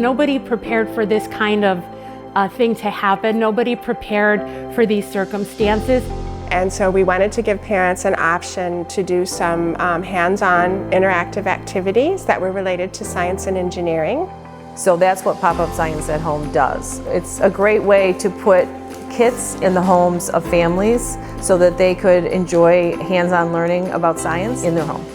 Nobody prepared for this kind of thing to happen. Nobody prepared for these circumstances. And so we wanted to give parents an option to do some hands-on interactive activities that were related to science and engineering. So that's what PopUp Science at Home does. It's a great way to put kits in the homes of families so that they could enjoy hands-on learning about science in their home.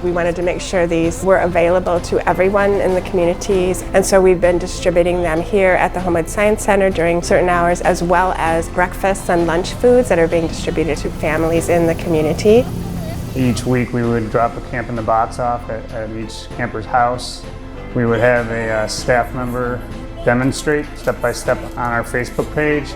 We wanted to make sure these were available to everyone in the communities, and so we've been distributing them here at the Homewood Science Center during certain hours, as well as breakfasts and lunch foods that are being distributed to families in the community. Each week we would drop a Camp in the Box off at each camper's house. We would have a staff member demonstrate step by step on our Facebook page.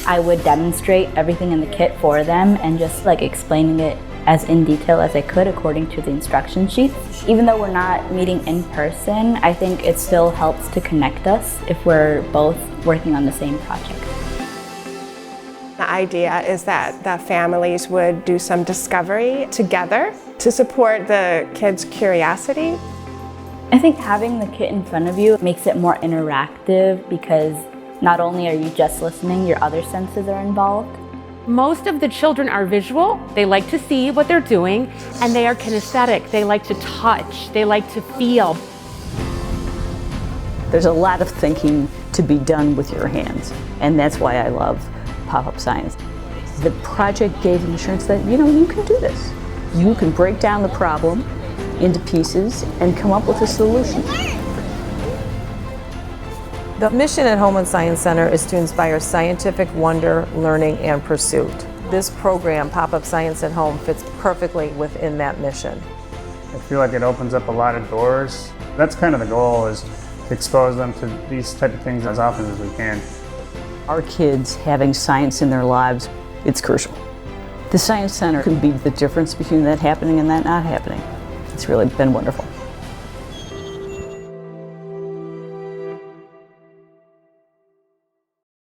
I would demonstrate everything in the kit for them and just explaining it as in detail as I could according to the instruction sheets. Even though we're not meeting in person, I think it still helps to connect us if we're both working on the same project. The idea is that the families would do some discovery together to support the kids' curiosity. I think having the kit in front of you makes it more interactive because not only are you just listening, your other senses are involved. Most of the children are visual. They like to see what they're doing, and they are kinesthetic. They like to touch. They like to feel. There's a lot of thinking to be done with your hands, and that's why I love PopUp Science. The project gave them assurance that, you can do this. You can break down the problem into pieces and come up with a solution. The mission at Homewood Science Center is to inspire scientific wonder, learning, and pursuit. This program, PopUp Science at Home, fits perfectly within that mission. I feel like it opens up a lot of doors. That's kind of the goal, is to expose them to these type of things as often as we can. Our kids having science in their lives, it's crucial. The Science Center can be the difference between that happening and that not happening. It's really been wonderful.